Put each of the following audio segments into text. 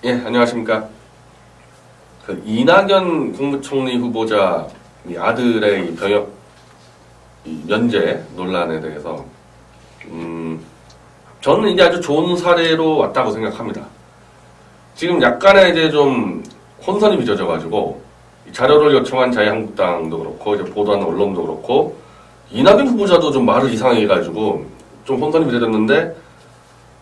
예, 안녕하십니까. 그 이낙연 국무총리 후보자 아들의 이 병역 면제 논란에 대해서 저는 이게 아주 좋은 사례로 왔다고 생각합니다. 지금 약간의 이제 좀 혼선이 빚어져가지고 자료를 요청한 자유한국당도 그렇고 이제 보도하는 언론도 그렇고 이낙연 후보자도 좀 말을 이상하게 해가지고 좀 혼선이 빚어졌는데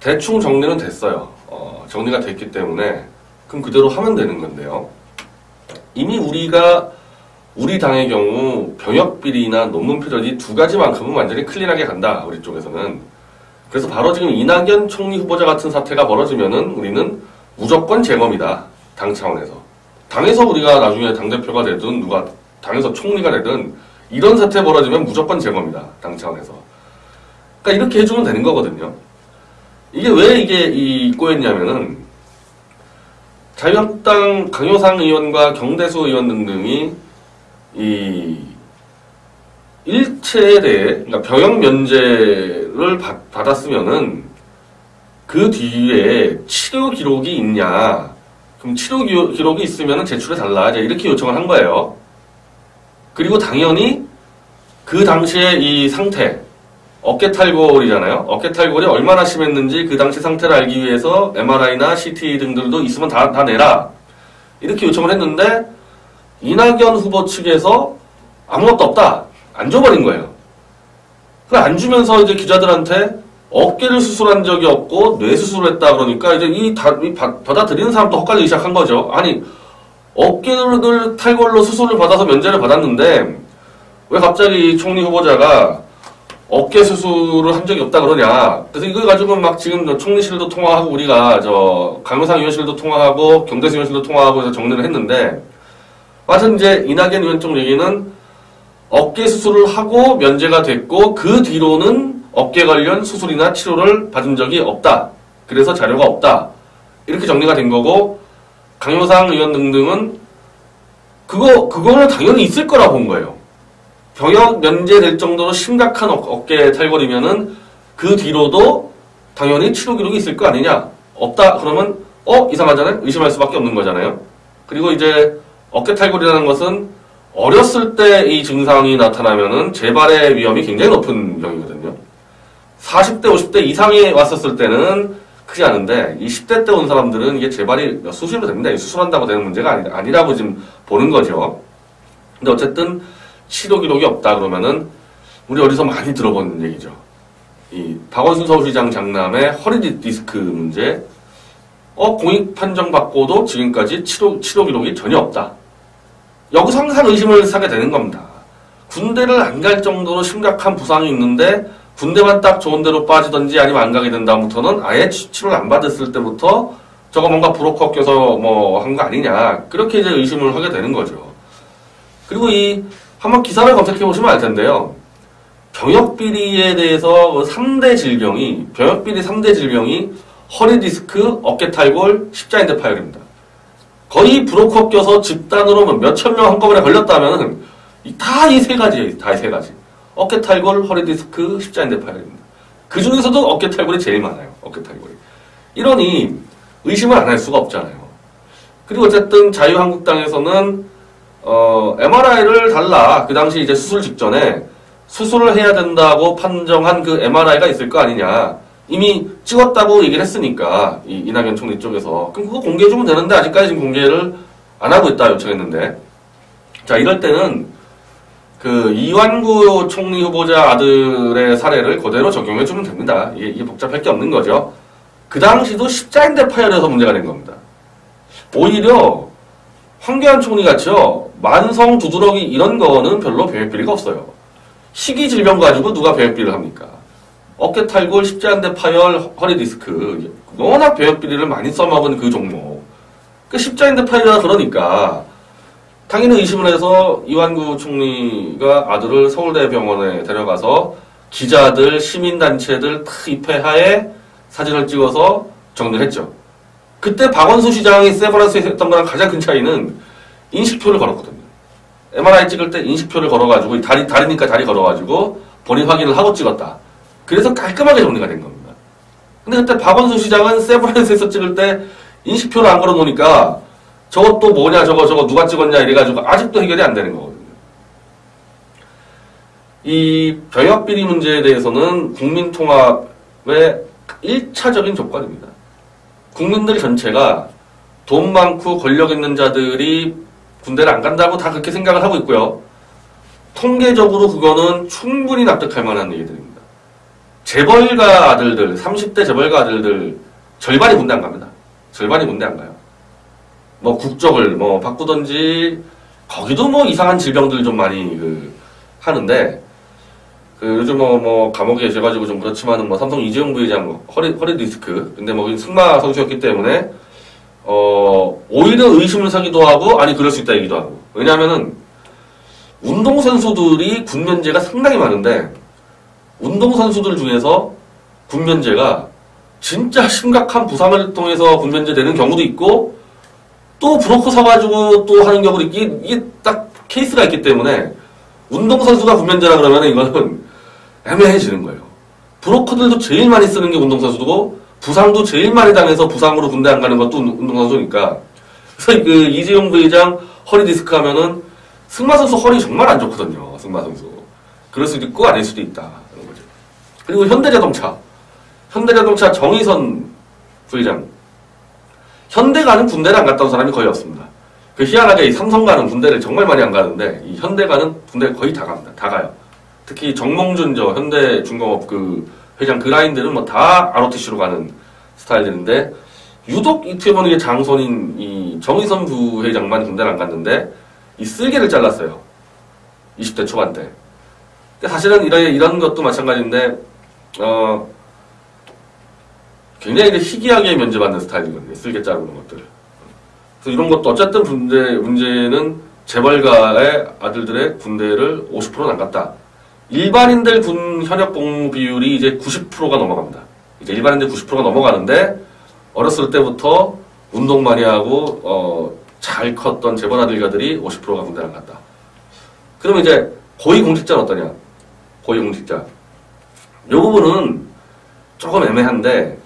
대충 정리는 됐어요. 정리가 됐기 때문에 그럼 그대로 하면 되는 건데요. 이미 우리 당의 경우 병역 비리나 논문 표절 이 두 가지만큼은 완전히 클린하게 간다. 우리 쪽에서는. 그래서 바로 지금 이낙연 총리 후보자 같은 사태가 벌어지면은 우리는 무조건 재검이다. 당 차원에서. 당에서 우리가 나중에 당대표가 되든 누가 당에서 총리가 되든 이런 사태 벌어지면 무조건 재검이다. 당 차원에서. 그러니까 이렇게 해주면 되는 거거든요. 이게 왜 이게 꼬였냐면은 자유한국당 강효상 의원과 경대수 의원 등등이 이 일체에 대해 그러니까 병역 면제를 받았으면은 그 뒤에 치료 기록이 있냐? 그럼 치료 기록이 있으면은 제출해달라. 이렇게 요청을 한 거예요. 그리고 당연히 그 당시에 이 상태 어깨 탈골이잖아요. 어깨 탈골이 얼마나 심했는지 그 당시 상태를 알기 위해서 MRI나 CT 등들도 있으면 다 내라. 이렇게 요청을 했는데 이낙연 후보 측에서 아무것도 없다. 안 줘버린 거예요. 안 주면서 이제 기자들한테 어깨를 수술한 적이 없고 뇌 수술을 했다 그러니까 이제 받아들이는 사람도 헛갈리기 시작한 거죠. 아니 어깨를 탈골로 수술을 받아서 면제를 받았는데 왜 갑자기 총리 후보자가 어깨 수술을 한 적이 없다 그러냐. 그래서 이걸 가지고 막 지금 총리실도 통화하고 우리가 강효상 의원실도 통화하고 경대수 의원실도 통화하고 해서 정리를 했는데 하여튼 이제 이낙연 의원 쪽 얘기는 어깨 수술을 하고 면제가 됐고 그 뒤로는 어깨 관련 수술이나 치료를 받은 적이 없다. 그래서 자료가 없다. 이렇게 정리가 된 거고 강효상 의원 등등은 그거는 당연히 있을 거라고 본 거예요. 병역 면제될 정도로 심각한 어깨 탈골이면은 그 뒤로도 당연히 치료 기록이 있을 거 아니냐? 없다 그러면 이상하잖아요? 의심할 수밖에 없는 거잖아요. 그리고 이제 어깨 탈골이라는 것은 어렸을 때 이 증상이 나타나면은 재발의 위험이 굉장히 높은 병이거든요. 40대, 50대 이상이 왔었을 때는 크지 않은데 이 10대 때 온 사람들은 이게 재발이 수시로 됩니다. 수술한다고 되는 문제가 아니라고 지금 보는 거죠. 근데 어쨌든 치료 기록이 없다 그러면은 우리 어디서 많이 들어본 얘기죠. 이 박원순 서울시장 장남의 허리 디스크 문제, 공익 판정 받고도 지금까지 치료 기록이 전혀 없다. 여기서 항상 의심을 사게 되는 겁니다. 군대를 안 갈 정도로 심각한 부상이 있는데 군대만 딱 좋은 데로 빠지든지 아니면 안 가게 된 다음부터는 아예 치료를 안 받았을 때부터 저거 뭔가 브로커 껴서 한 거 아니냐. 그렇게 이제 의심을 하게 되는 거죠. 그리고 한번 기사를 검색해 보시면 알 텐데요. 병역 비리에 대해서 3대 질병이 허리 디스크, 어깨 탈골, 십자인대 파열입니다. 거의 브로커 껴서 집단으로 몇천 명 한꺼번에 걸렸다면 다 이 세 가지예요. 다 이 세 가지. 어깨 탈골, 허리 디스크, 십자인대 파열입니다. 그 중에서도 어깨 탈골이 제일 많아요. 어깨 탈골이. 이러니 의심을 안 할 수가 없잖아요. 그리고 어쨌든 자유한국당에서는 MRI를 달라. 그 당시 이제 수술 직전에 수술을 해야 된다고 판정한 그 MRI가 있을 거 아니냐. 이미 찍었다고 얘기를 했으니까, 이낙연 총리 쪽에서. 그럼 그거 공개해주면 되는데, 아직까지 지금 공개를 안 하고 있다 요청했는데. 자, 이럴 때는, 이완구 총리 후보자 아들의 사례를 그대로 적용해주면 됩니다. 이게 복잡할 게 없는 거죠. 그 당시도 십자인대 파열에서 문제가 된 겁니다. 오히려, 황교안 총리 같이요, 만성 두드러기 이런 거는 별로 병역 비리가 없어요. 희귀 질병 가지고 누가 병역 비리를 합니까? 어깨 탈골, 십자인대 파열, 허리 디스크. 워낙 병역 비리를 많이 써먹은 그 종목. 십자인대 파열이라 그러니까 당연히 의심을 해서 이완구 총리가 아들을 서울대병원에 데려가서 기자들, 시민단체들 다 입회하에 사진을 찍어서 정리를 했죠. 그때 박원순 시장이 세브란스에 했던 거랑 가장 큰 차이는 인식표를 걸었거든요. MRI 찍을 때 인식표를 걸어가지고 다리니까 다리 걸어가지고 본인 확인을 하고 찍었다. 그래서 깔끔하게 정리가 된 겁니다. 근데 그때 박원순 시장은 세브란스에서 찍을 때 인식표를 안 걸어 놓으니까 저것도 뭐냐, 저거 누가 찍었냐 이래가지고 아직도 해결이 안 되는 거거든요. 이 병역비리 문제에 대해서는 국민통합의 1차적인 조건입니다. 국민들 전체가 돈 많고 권력 있는 자들이 군대를 안 간다고 다 그렇게 생각을 하고 있고요. 통계적으로 그거는 충분히 납득할 만한 얘기들입니다. 재벌가 아들들, 30대 재벌가 아들들 절반이 군대 안 갑니다. 절반이 군대 안 가요. 뭐 국적을 뭐 바꾸던지 거기도 뭐 이상한 질병들 좀 많이 하는데 요즘 뭐 감옥에 계셔가지고 좀 그렇지만은 뭐 삼성 이재용 부회장 허리 디스크 근데 뭐 승마 선수였기 때문에 오히려 의심을 사기도 하고 아니 그럴 수 있다 얘기도 하고 왜냐하면은 운동선수들이 군면제가 상당히 많은데 운동선수들 중에서 군면제가 진짜 심각한 부상을 통해서 군면제 되는 경우도 있고 또 브로커 사가지고 또 하는 경우도 있기 이게 딱 케이스가 있기 때문에 운동선수가 군면제라 그러면 이거는 애매해지는 거예요. 브로커들도 제일 많이 쓰는 게 운동선수고 부상도 제일 많이 당해서 부상으로 군대 안 가는 것도 운동선수니까 그래서 그 이재용 부회장 허리 디스크 하면은 승마 선수 허리 정말 안 좋거든요. 승마 선수 그럴 수도 있고 아닐 수도 있다 그런 거죠. 그리고 현대자동차 정의선 부회장 현대가는 군대를 안 갔다 온 사람이 거의 없습니다. 그 희한하게 이 삼성가는 군대를 정말 많이 안 가는데 이 현대가는 군대 거의 다 갑니다. 다 가요. 특히 정몽준 현대중공업 회장 그 라인들은 뭐 다 ROTC로 가는 스타일들인데 유독 어떻게 보면 이게 장손인 이 정의선 부회장만 군대를 안 갔는데 이 쓸개를 잘랐어요. 20대 초반 때. 근데 사실은 이런 것도 마찬가지인데 굉장히 희귀하게 면제받는 스타일이거든요. 쓸개 자르는 것들. 그래서 이런 것도 어쨌든 문제는 재벌가의 아들들의 군대를 50%는 안 갔다. 일반인들 군 현역 복무 비율이 이제 90%가 넘어갑니다. 이제 일반인들 90%가 넘어가는데 어렸을 때부터 운동 많이 하고 잘 컸던 재벌 아들가들이 50%가 군대를 안 갔다. 그러면 이제 고위공직자는 어떠냐? 고위공직자. 이 부분은 조금 애매한데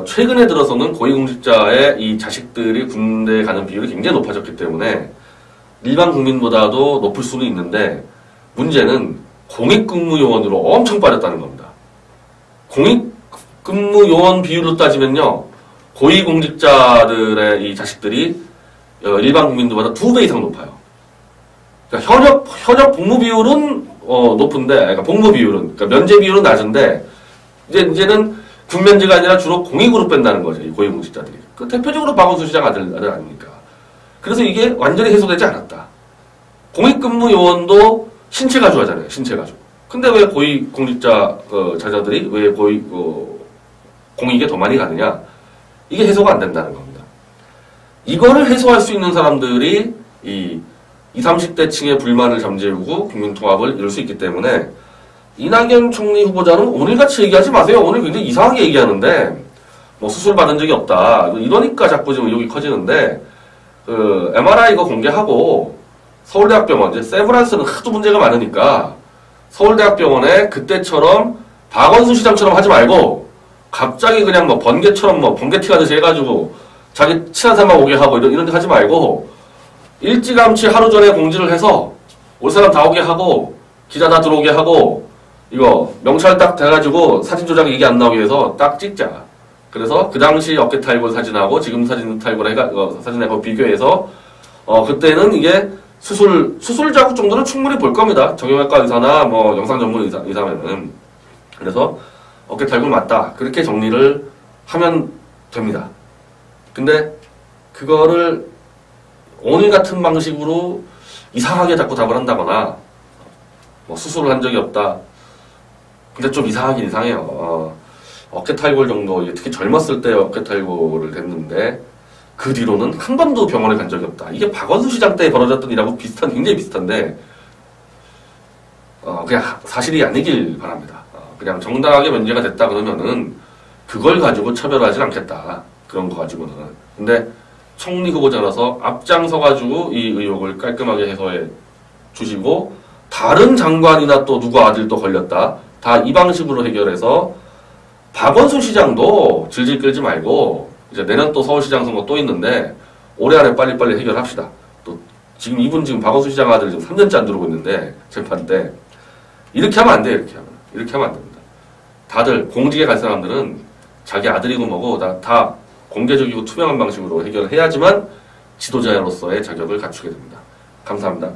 최근에 들어서는 고위공직자의 이 자식들이 군대 가는 비율이 굉장히 높아졌기 때문에 일반 국민보다도 높을 수는 있는데 문제는 공익근무요원으로 엄청 빠졌다는 겁니다. 공익근무요원 비율로 따지면요. 고위공직자들의 이 자식들이 일반 국민들보다 2배 이상 높아요. 그러니까 현역 복무 비율은 높은데 그러니까 복무 비율은 그러니까 면제 비율은 낮은데 이제는 군면제가 아니라 주로 공익으로 뺀다는 거죠. 이 고위공직자들이. 그 대표적으로 박원순 시장 아들 아닙니까? 그래서 이게 완전히 해소되지 않았다. 공익근무요원도 신체 가주하잖아요. 신체 가주. 근데 왜 고위공직자 자녀들이 왜 공익에 더 많이 가느냐? 이게 해소가 안 된다는 겁니다. 이거를 해소할 수 있는 사람들이 이 20, 30대층의 불만을 잠재우고 국민통합을 이룰 수 있기 때문에 이낙연 총리 후보자는 오늘같이 얘기하지 마세요. 오늘 굉장히 이상하게 얘기하는데 뭐 수술 받은 적이 없다. 이러니까 자꾸 지금 의혹이 커지는데 MRI 이거 공개하고 서울대학병원 이제 세브란스는 하도 문제가 많으니까 서울대학병원에 그때처럼 박원순 시장처럼 하지 말고 갑자기 그냥 뭐 번개처럼 뭐 번개티 가듯이 해가지고 자기 친한 사람만 오게 하고 이런 데 하지 말고 일찌감치 하루 전에 공지를 해서 올 사람 다 오게 하고 기자 다 들어오게 하고 이거 명찰 딱 돼가지고 사진 조작 얘기 안 나오게 해서 딱 찍자. 그래서 그 당시 어깨 탈골 사진하고 지금 사진 탈골 사진하고 비교해서 그때는 이게 수술 자국 정도는 충분히 볼 겁니다. 정형외과 의사나 뭐 영상 전문 의사면은. 그래서 어깨 탈골 맞다. 그렇게 정리를 하면 됩니다. 근데 그거를 오늘 같은 방식으로 이상하게 자꾸 답을 한다거나 뭐 수술을 한 적이 없다. 근데 좀 이상하긴 이상해요. 어깨 탈골 정도 특히 젊었을 때 어깨 탈골을 했는데 그 뒤로는 한 번도 병원에 간 적이 없다. 이게 박원순 시장 때 벌어졌던 일하고 굉장히 비슷한데 그냥 사실이 아니길 바랍니다. 그냥 정당하게 면제가 됐다 그러면은 그걸 가지고 처벌하진 않겠다. 그런 거 가지고는. 근데 총리 후보자라서 앞장서가지고 이 의혹을 깔끔하게 해소해 주시고 다른 장관이나 또 누구 아들도 걸렸다. 다 이 방식으로 해결해서 박원순 시장도 질질 끌지 말고 이제 내년 또 서울시장 선거 또 있는데 올해 안에 빨리빨리 해결합시다. 또 지금 이분 지금 박원순 시장 아들 지금 3년째 안 들어오고 있는데 재판 때 이렇게 하면 안 돼요. 이렇게 하면 안 됩니다. 다들 공직에 갈 사람들은 자기 아들이고 뭐고 다 공개적이고 투명한 방식으로 해결을 해야지만 지도자로서의 자격을 갖추게 됩니다. 감사합니다.